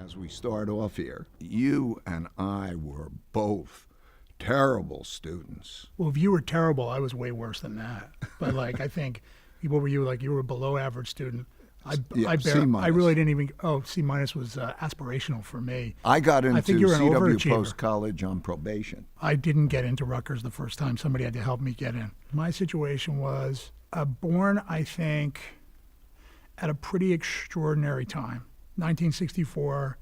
as we start off here, you and I were both terrible students. Well, if you were terrible, I was way worse than that. But like, I think, what were you, like you were a below average student? I really didn't even, C minus was aspirational for me. I got into CW Post College on probation. I didn't get into Rutgers the first time. Somebody had to help me get in. My situation was born, I think, at a pretty extraordinary time. 1964,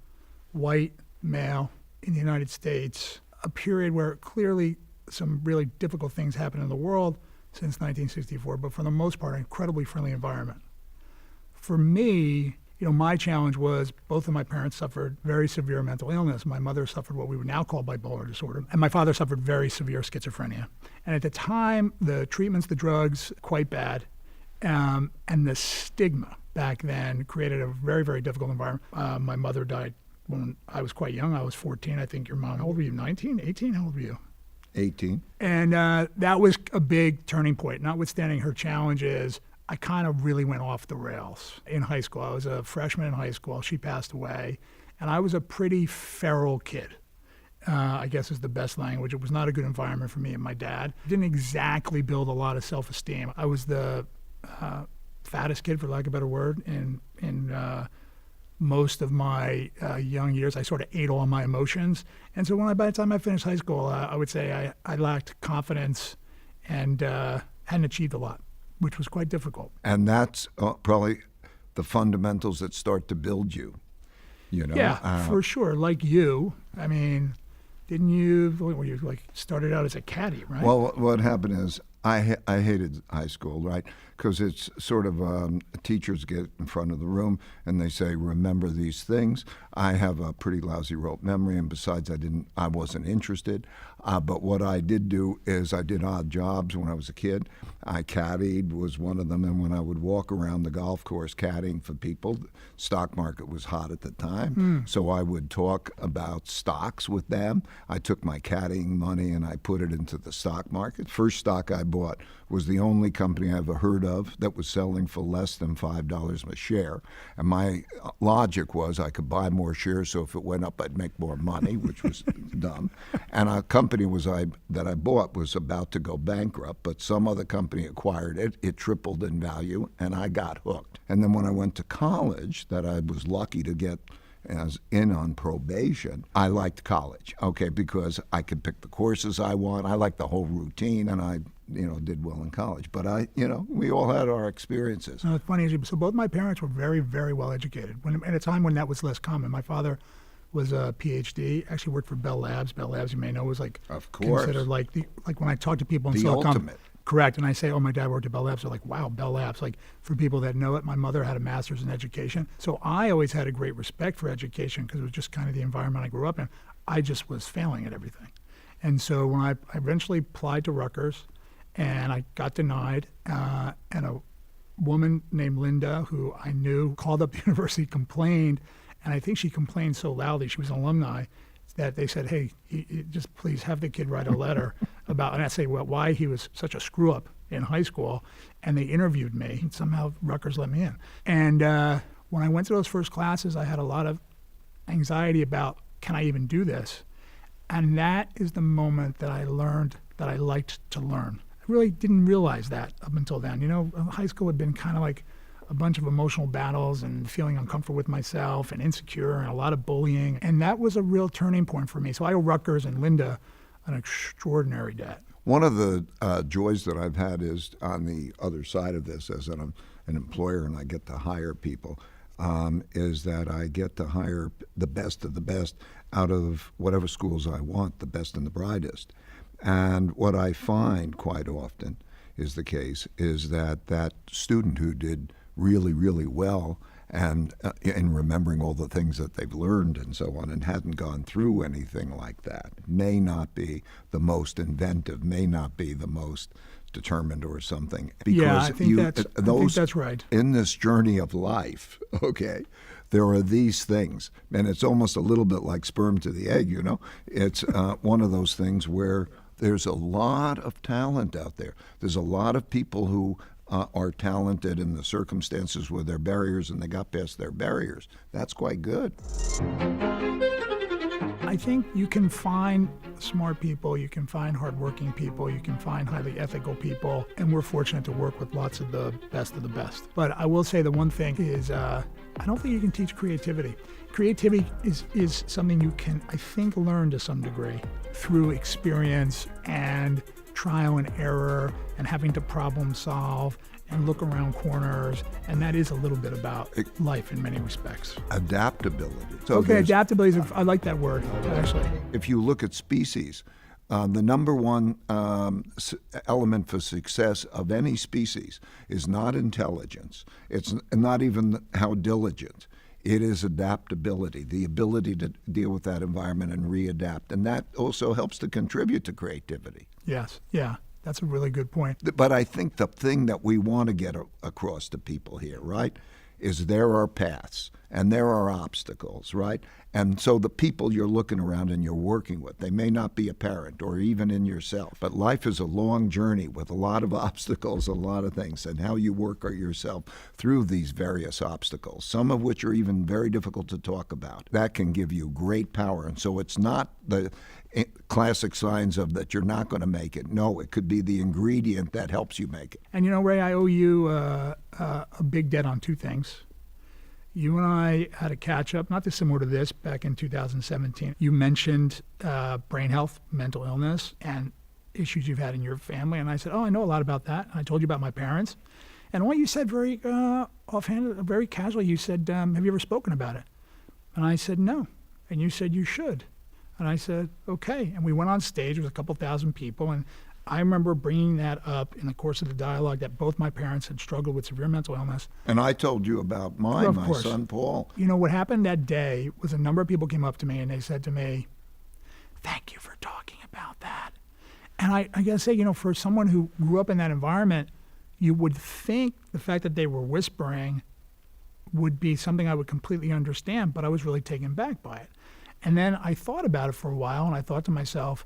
white, male in the United States, a period where clearly some really difficult things happened in the world since 1964, but for the most part, an incredibly friendly environment. For me, my challenge was both of my parents suffered very severe mental illness. My mother suffered what we would now call bipolar disorder, and my father suffered very severe schizophrenia. And at the time, the treatments, the drugs, quite bad, and the stigma back then created a very, very difficult environment. My mother died when I was quite young. I was 14. I think your mom, how old were you, 19, 18? How old were you? 18. And that was a big turning point. Notwithstanding her challenges, I kind of really went off the rails in high school. I was a freshman in high school. She passed away. And I was a pretty feral kid, I guess is the best language. It was not a good environment for me and my dad. Didn't exactly build a lot of self-esteem. I was the fattest kid, for lack of a better word, in most of my young years. I sort of ate all my emotions. And so by the time I finished high school, I would say I lacked confidence and hadn't achieved a lot, which was quite difficult. And that's probably the fundamentals that start to build you, Yeah, for sure. Like you, I mean, didn't you, started out as a caddy, right? Well, what happened is I hated high school, right? Because it's sort of teachers get in front of the room and they say, remember these things. I have a pretty lousy rote memory, and besides, I wasn't interested. But what I did do is I did odd jobs when I was a kid. I caddied was one of them, and when I would walk around the golf course caddying for people, the stock market was hot at the time, so I would talk about stocks with them. I took my caddying money and I put it into the stock market. First stock I bought was the only company I ever heard of that was selling for less than $5 a share. And my logic was I could buy more shares, so if it went up, I'd make more money, which was dumb. And a company that I bought was about to go bankrupt, but some other company acquired it. It tripled in value, and I got hooked. And then when I went to college, that I was lucky to get as in on probation, I liked college, because I could pick the courses I want. I liked the whole routine, and I did well in college. But we all had our experiences. It's funny, so both my parents were very, very well educated. At a time when that was less common. My father was a PhD, actually worked for Bell Labs. Bell Labs, you may know, was considered like when I talk to people in Silicon Valley. Correct. And I say, my dad worked at Bell Labs. They're like, wow, Bell Labs. Like, for people that know it, my mother had a master's in education. So I always had a great respect for education because it was just kind of the environment I grew up in. I just was failing at everything. And so when I eventually applied to Rutgers and I got denied, and a woman named Linda, who I knew, called up the university, complained. And I think she complained so loudly, she was an alumni, that they said, hey, just please have the kid write a letter about, and I say, well, why he was such a screw up in high school. And they interviewed me, and somehow Rutgers let me in. And when I went to those first classes, I had a lot of anxiety about, can I even do this? And that is the moment that I learned that I liked to learn. I really didn't realize that up until then. High school had been kind of like a bunch of emotional battles and feeling uncomfortable with myself and insecure and a lot of bullying. And that was a real turning point for me. So I owe Rutgers and Linda an extraordinary debt. One of the joys that I've had is on the other side of this as an employer, and I get to hire people, is that I get to hire the best of the best out of whatever schools I want, the best and the brightest. And what I find quite often is the case is that student who did really, really well and in remembering all the things that they've learned and so on and hadn't gone through anything like that may not be the most inventive, may not be the most determined or something. Because I think that's right. In this journey of life, there are these things, and it's almost a little bit like sperm to the egg, It's one of those things where there's a lot of talent out there. There's a lot of people who are talented in the circumstances with their barriers and they got past their barriers. That's quite good. I think you can find smart people, you can find hardworking people, you can find highly ethical people, and we're fortunate to work with lots of the best of the best. But I will say the one thing is I don't think you can teach creativity. Creativity is something you can, I think, learn to some degree through experience and trial and error and having to problem solve and look around corners, and that is a little bit about life in many respects. Adaptability. So okay, adaptability, I like that word, actually. If you look at species, the number one element for success of any species is not intelligence. It's not even how diligent. It is adaptability, the ability to deal with that environment and readapt. And that also helps to contribute to creativity. Yes, yeah. That's a really good point. But I think the thing that we want to get across to people here, right, is there are paths and there are obstacles, right? And so the people you're looking around and you're working with, they may not be apparent or even in yourself. But life is a long journey with a lot of obstacles, a lot of things, and how you work yourself through these various obstacles, some of which are even very difficult to talk about. That can give you great power. And so it's not the classic signs of that you're not going to make it. No, it could be the ingredient that helps you make it. And you know, Ray, I owe you a big debt on two things. You and I had a catch-up, not dissimilar to this, back in 2017. You mentioned brain health, mental illness, and issues you've had in your family. And I said, I know a lot about that. And I told you about my parents. And what you said very offhand, very casually, you said, have you ever spoken about it? And I said, no. And you said, you should. And I said, okay. And we went on stage with a couple thousand people. And I remember bringing that up in the course of the dialogue that both my parents had struggled with severe mental illness. And I told you about mine, my son, Paul. You know, what happened that day was a number of people came up to me and they said to me, thank you for talking about that. And I got to say, you know, for someone who grew up in that environment, you would think the fact that they were whispering would be something I would completely understand, but I was really taken back by it. And then I thought about it for a while, and I thought to myself,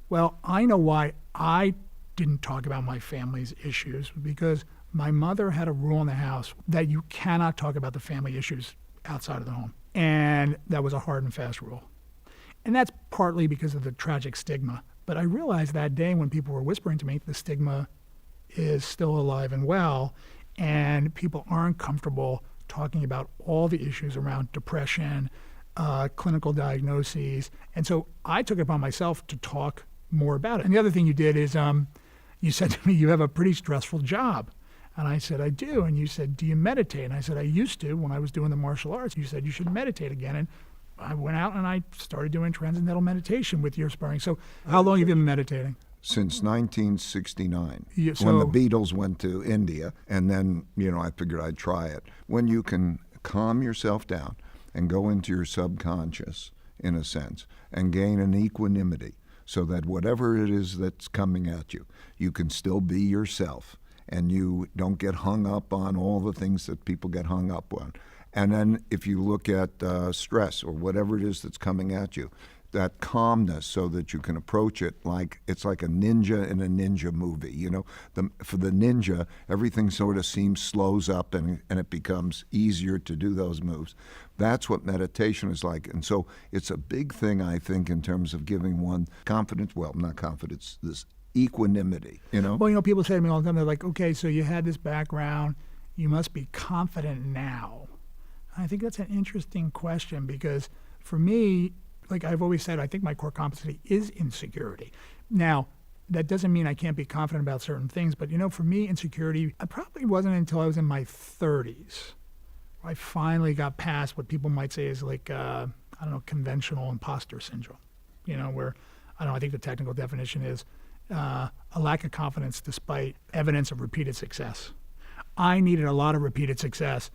well, I know why I didn't talk about my family's issues, because my mother had a rule in the house that you cannot talk about the family issues outside of the home. And that was a hard and fast rule. And that's partly because of the tragic stigma. But I realized that day when people were whispering to me, the stigma is still alive and well, and people aren't comfortable talking about all the issues around depression, clinical diagnoses. And so I took it upon myself to talk more about it. And the other thing you did is you said to me, you have a pretty stressful job. And I said, I do. And you said, do you meditate? And I said, I used to when I was doing the martial arts. You said, you should meditate again. And I went out and I started doing transcendental meditation with your sparring. So how long have you been meditating? Since 1969, when the Beatles went to India. And then, I figured I'd try it. When you can calm yourself down and go into your subconscious, in a sense, and gain an equanimity so that whatever it is that's coming at you, you can still be yourself and you don't get hung up on all the things that people get hung up on. And then if you look at stress or whatever it is that's coming at you, that calmness so that you can approach it like it's like a ninja in a ninja movie. For the ninja, everything sort of slows up and it becomes easier to do those moves. That's what meditation is like. And so it's a big thing, I think, in terms of giving one confidence, well, not confidence, this equanimity, Well, people say to me all the time, they're like, okay, so you had this background, you must be confident now. I think that's an interesting question because for me, like I've always said, I think my core competency is insecurity. Now, that doesn't mean I can't be confident about certain things, but for me, insecurity, it probably wasn't until I was in my 30s where I finally got past what people might say is like, conventional imposter syndrome, where, I think the technical definition is a lack of confidence despite evidence of repeated success. I needed a lot of repeated success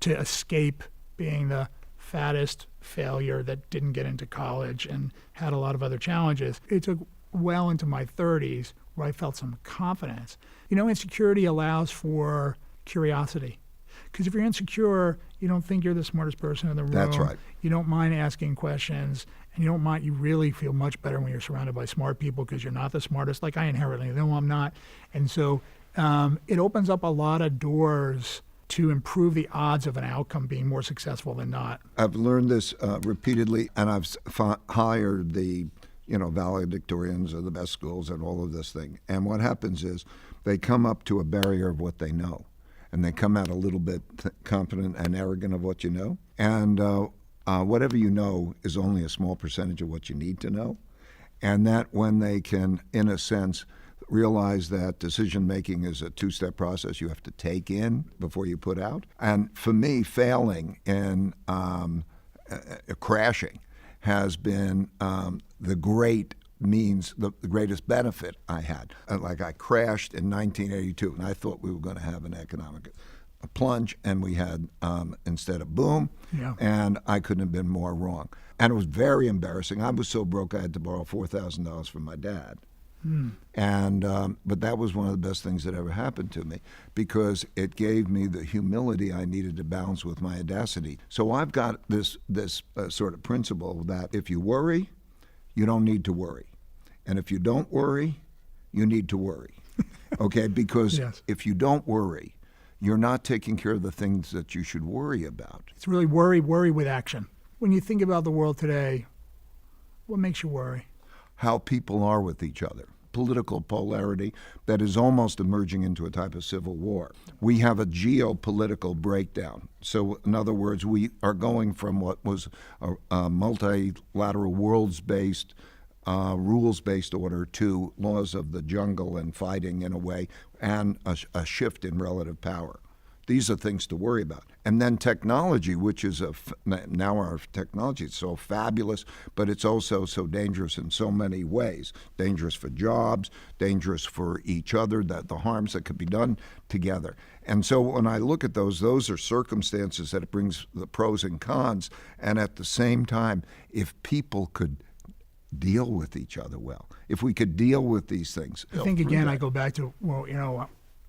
to escape being the fattest failure that didn't get into college and had a lot of other challenges. It took well into my 30s where I felt some confidence. Insecurity allows for curiosity. Because if you're insecure, you don't think you're the smartest person in the room. That's right. You don't mind asking questions, and you really feel much better when you're surrounded by smart people because you're not the smartest. Like I inherently know I'm not. And so it opens up a lot of doors to improve the odds of an outcome being more successful than not. I've learned this repeatedly, and I've hired the valedictorians of the best schools and all of this thing. And what happens is they come up to a barrier of what they know, and they come out a little bit confident and arrogant of what you know. And whatever you know is only a small percentage of what you need to know. And that when they can, in a sense, realize that decision-making is a two-step process you have to take in before you put out. And for me, failing and crashing has been the greatest benefit I had. Like I crashed in 1982, and I thought we were going to have an economic plunge, and we had instead a boom, and I couldn't have been more wrong. And it was very embarrassing. I was so broke I had to borrow $4,000 from my dad. And but that was one of the best things that ever happened to me, because it gave me the humility I needed to balance with my audacity. So I've got this sort of principle that if you worry, you don't need to worry, and if you don't worry, you need to worry. Okay, because if you don't worry, you're not taking care of the things that you should worry about. It's really worry with action. When you think about the world today, what makes you worry? How people are with each other. Political polarity that is almost emerging into a type of civil war. We have a geopolitical breakdown. So, in other words, we are going from what was a multilateral worlds-based, rules-based order to laws of the jungle and fighting in a way, and a shift in relative power. These are things to worry about. And then technology, which is now our technology is so fabulous, but it's also so dangerous in so many ways. Dangerous for jobs, dangerous for each other, the harms that could be done together. And so when I look at those are circumstances that it brings the pros and cons. And at the same time, if people could deal with each other well, if we could deal with these things. I think, again, I go back to,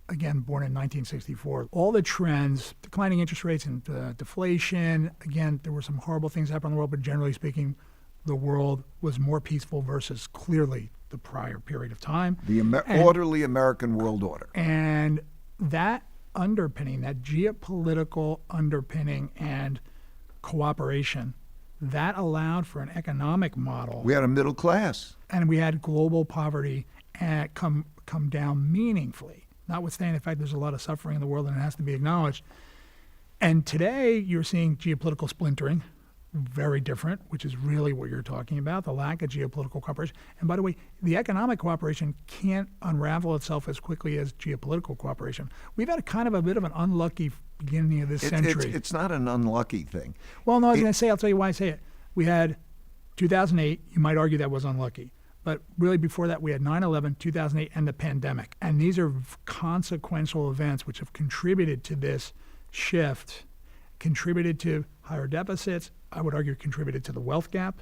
again, born in 1964, all the trends, declining interest rates and deflation, again, there were some horrible things happening in the world, but generally speaking, the world was more peaceful versus clearly the prior period of time. The orderly American world order. And that underpinning, that geopolitical underpinning and cooperation, that allowed for an economic model. We had a middle class. And we had global poverty come down meaningfully. Notwithstanding the fact there's a lot of suffering in the world and it has to be acknowledged. And today you're seeing geopolitical splintering, very different, which is really what you're talking about, the lack of geopolitical cooperation. And by the way, the economic cooperation can't unravel itself as quickly as geopolitical cooperation. We've had a bit of an unlucky beginning of this century. It's not an unlucky thing. Well, no, I was going to say, I'll tell you why I say it. We had 2008, you might argue that was unlucky. But really before that, we had 9/11, 2008, and the pandemic. And these are consequential events which have contributed to this shift, contributed to higher deficits, I would argue contributed to the wealth gap,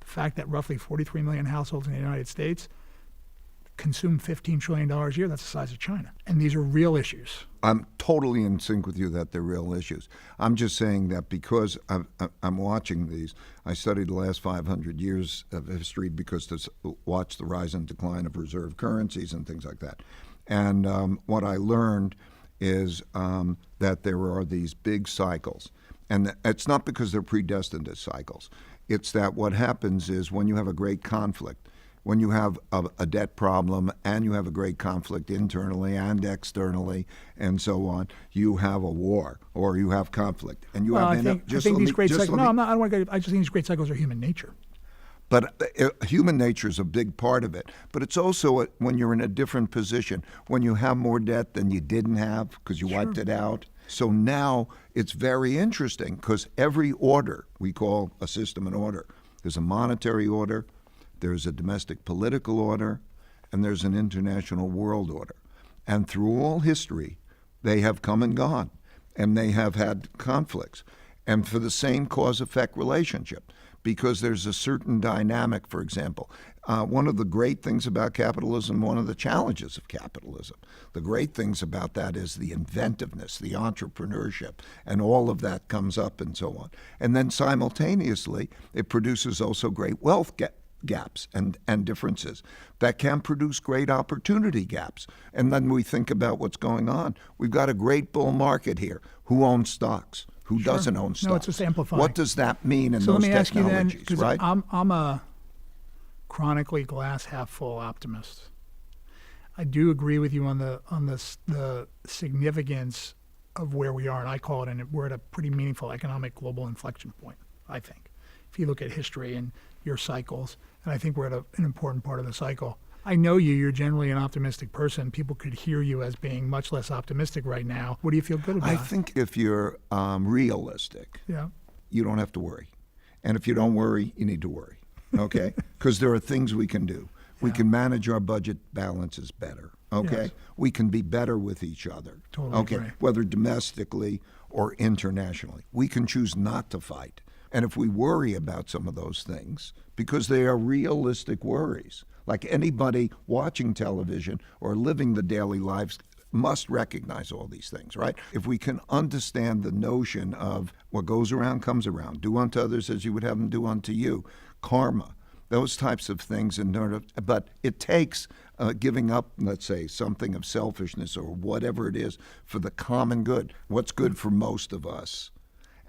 the fact that roughly 43 million households in the United States consume $15 trillion a year. That's the size of China. And these are real issues. I'm totally in sync with you that they're real issues. I'm just saying that because I'm watching these, I studied the last 500 years of history because to watch the rise and decline of reserve currencies and things like that. And what I learned is that there are these big cycles. And it's not because they're predestined as cycles. It's that what happens is when you have a great conflict, when you have a debt problem and you have a great conflict internally and externally and so on, you have a war or you have conflict. And you have I think these great cycles. No, I'm not. I don't want to. I just think these great cycles are human nature. But human nature is a big part of it. But it's also when you're in a different position, when you have more debt than you didn't have because you wiped it out. So now it's very interesting because every order, we call a system an order. There's a monetary order, there's a domestic political order, and there's an international world order. And through all history, they have come and gone, and they have had conflicts. And for the same cause-effect relationship, because there's a certain dynamic, for example. One of the great things about capitalism, one of the challenges of capitalism, the great things about that is the inventiveness, the entrepreneurship, and all of that comes up and so on. And then simultaneously, it produces also great wealth gaps and differences that can produce great opportunity gaps. And then we think about what's going on. We've got a great bull market here. Who owns stocks? Who doesn't own stocks? No, it's just amplifying. What does that mean in so those let me ask you then, technologies, right? I'm a chronically glass half full optimist. I do agree with you on the significance of where we are, and I call it, and we're at a pretty meaningful economic global inflection point, I think. If you look at history and your cycles, and I think we're at an important part of the cycle. I know you're generally an optimistic person. People could hear you as being much less optimistic right now. What do you feel good about? I think if you're realistic, you don't have to worry. And if you don't worry, you need to worry, okay? Because there are things we can do. We can manage our budget balances better, okay? Yes. We can be better with each other, Totally okay? agree. Whether domestically or internationally. We can choose not to fight. And if we worry about some of those things, because they are realistic worries, like anybody watching television or living the daily lives must recognize all these things, right? If we can understand the notion of what goes around comes around, do unto others as you would have them do unto you, karma, those types of things, but it takes giving up, let's say, something of selfishness or whatever it is for the common good, what's good for most of us.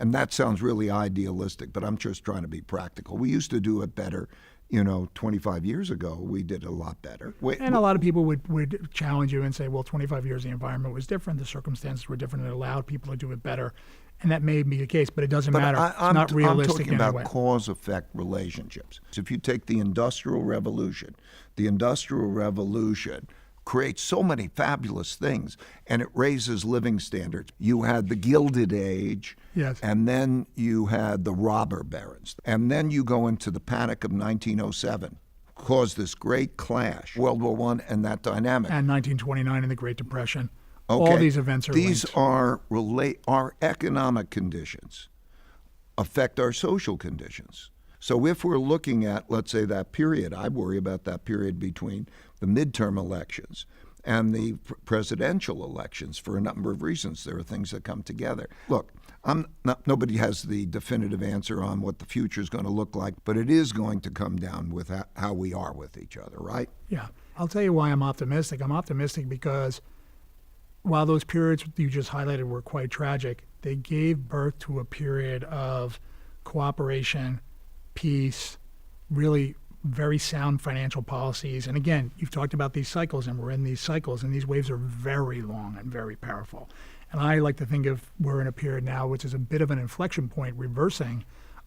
And that sounds really idealistic, but I'm just trying to be practical. We used to do it better, 25 years ago. We did a lot better. And a lot of people would challenge you and say, well, 25 years the environment was different, the circumstances were different, it allowed people to do it better. And that may be the case, but it doesn't matter. It's not realistic I'm talking about anyway. cause-effect relationships. So if you take the Industrial Revolution creates so many fabulous things, and it raises living standards. You had the Gilded Age, yes, and then you had the robber barons. And then you go into the Panic of 1907, caused this great clash, World War I and that dynamic. And 1929 and the Great Depression. Okay. All these events are These linked. Our economic conditions affect our social conditions. So if we're looking at, let's say, that period, I worry about that period between the midterm elections and the presidential elections for a number of reasons. There are things that come together. Look, nobody has the definitive answer on what the future is going to look like, but it is going to come down with how we are with each other, right? Yeah. I'll tell you why I'm optimistic. I'm optimistic because while those periods you just highlighted were quite tragic, they gave birth to a period of cooperation, peace, really very sound financial policies. And again, you've talked about these cycles, and we're in these cycles, and these waves are very long and very powerful. And I like to think of we're in a period now which is a bit of an inflection point, reversing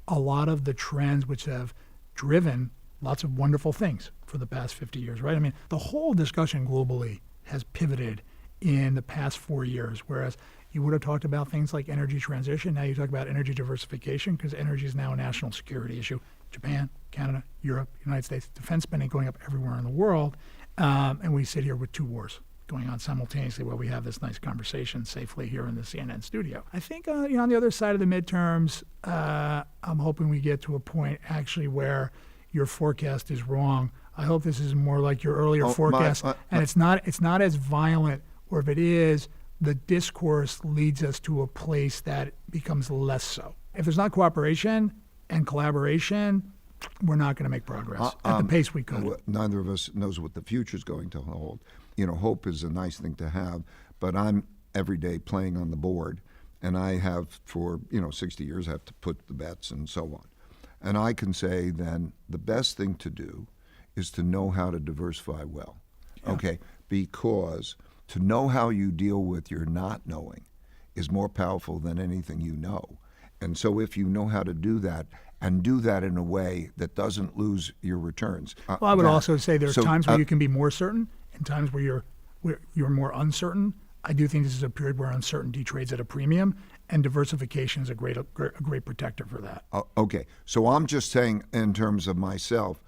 a lot of the trends which have driven lots of wonderful things for the past 50 years, right? I mean, the whole discussion globally has pivoted in the past 4 years, whereas you would have talked about things like energy transition. Now you talk about energy diversification because energy is now a national security issue. Japan, Canada, Europe, United States, defense spending going up everywhere in the world. And we sit here with two wars going on simultaneously while we have this nice conversation safely here in the CNN studio. I think on the other side of the midterms, I'm hoping we get to a point actually where your forecast is wrong. I hope this is more like your earlier forecast, and it's not as violent, or if it is, the discourse leads us to a place that becomes less so. If there's not cooperation and collaboration, we're not going to make progress at the pace we could. Neither of us knows what the future is going to hold. Hope is a nice thing to have, but I'm every day playing on the board, and I have for 60 years I have to put the bets and so on. And I can say then the best thing to do is to know how to diversify well, okay? Because to know how you deal with your not knowing is more powerful than anything you know. And so if you know how to do that, and do that in a way that doesn't lose your returns. Well, I would also say there's times where you can be more certain and times where you're more uncertain. I do think this is a period where uncertainty trades at a premium, and diversification is a great protector for that. Okay, so I'm just saying in terms of myself,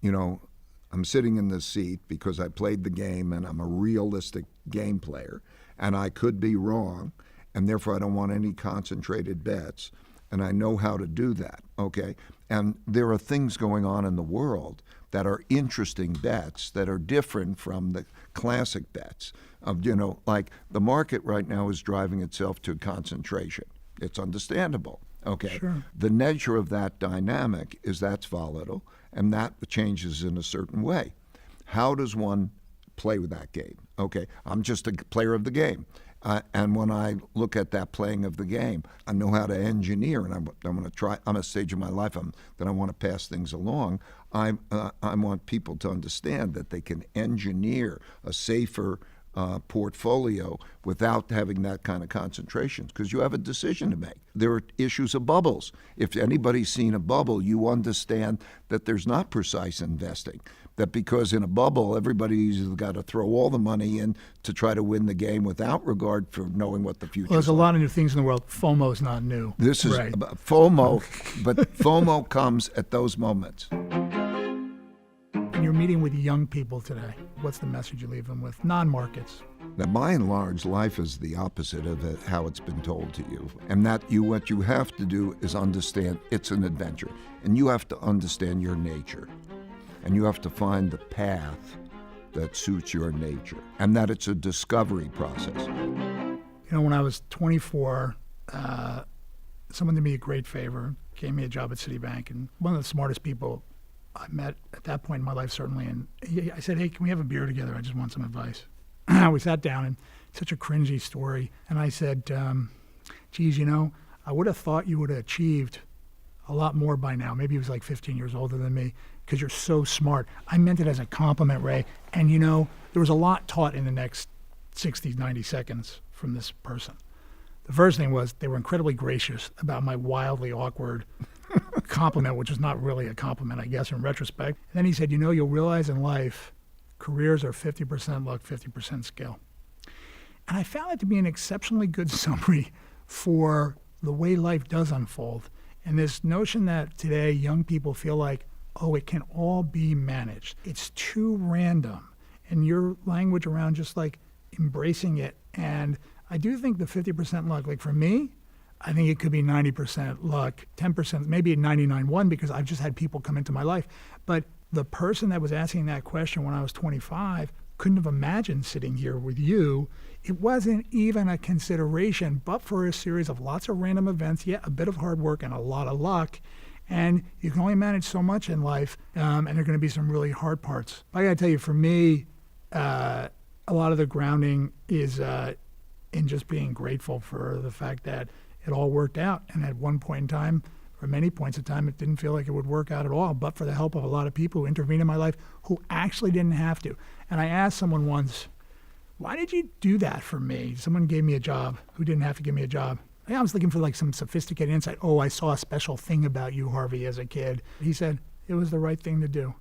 I'm sitting in this seat because I played the game and I'm a realistic game player, and I could be wrong, and therefore I don't want any concentrated bets, and I know how to do that, okay? And there are things going on in the world that are interesting bets that are different from the classic bets of, like the market right now is driving itself to concentration. It's understandable, okay? Sure. The nature of that dynamic is that's volatile, and that changes in a certain way. How does one play with that game? Okay, I'm just a player of the game. And when I look at that playing of the game, I know how to engineer, and I'm going to try. I'm at a stage of my life that I want to pass things along. I want people to understand that they can engineer a safer portfolio without having that kind of concentration, because you have a decision to make. There are issues of bubbles. If anybody's seen a bubble, you understand that there's not precise investing. That because in a bubble, everybody's got to throw all the money in to try to win the game without regard for knowing what the future is. Well, there's a lot of new things in the world. FOMO is not new. This is right. FOMO, but FOMO comes at those moments. And you're meeting with young people today. What's the message you leave them with? Non-markets. Now, by and large, life is the opposite of how it's been told to you. And that what you have to do is understand it's an adventure. And you have to understand your nature. And you have to find the path that suits your nature. And that it's a discovery process. You know, when I was 24, someone did me a great favor, gave me a job at Citibank. And one of the smartest people I met at that point in my life, certainly. And I said, hey, can we have a beer together? I just want some advice. We sat down, and such a cringy story. And I said, geez, you know, I would have thought you would have achieved a lot more by now. Maybe he was like 15 years older than me, because you're so smart. I meant it as a compliment, Ray. And, you know, there was a lot taught in the next 60, 90 seconds from this person. The first thing was they were incredibly gracious about my wildly awkward compliment, which is not really a compliment, I guess, in retrospect. And then he said, you know, you'll realize in life, careers are 50% luck, 50% skill. And I found it to be an exceptionally good summary for the way life does unfold. And this notion that today young people feel like, oh, it can all be managed. It's too random. And your language around just like embracing it. And I do think the 50% luck, like for me, I think it could be 90% luck, 10%, maybe 99.1, because I've just had people come into my life. But the person that was asking that question when I was 25 couldn't have imagined sitting here with you. It wasn't even a consideration, but for a series of lots of random events, a bit of hard work and a lot of luck. And you can only manage so much in life, and there are going to be some really hard parts. But I got to tell you, for me, a lot of the grounding is in just being grateful for the fact that it all worked out. And at one point in time, or many points in time, it didn't feel like it would work out at all, but for the help of a lot of people who intervened in my life who actually didn't have to. And I asked someone once, why did you do that for me? Someone gave me a job who didn't have to give me a job. I was looking for like some sophisticated insight. Oh, I saw a special thing about you, Harvey, as a kid. He said, it was the right thing to do.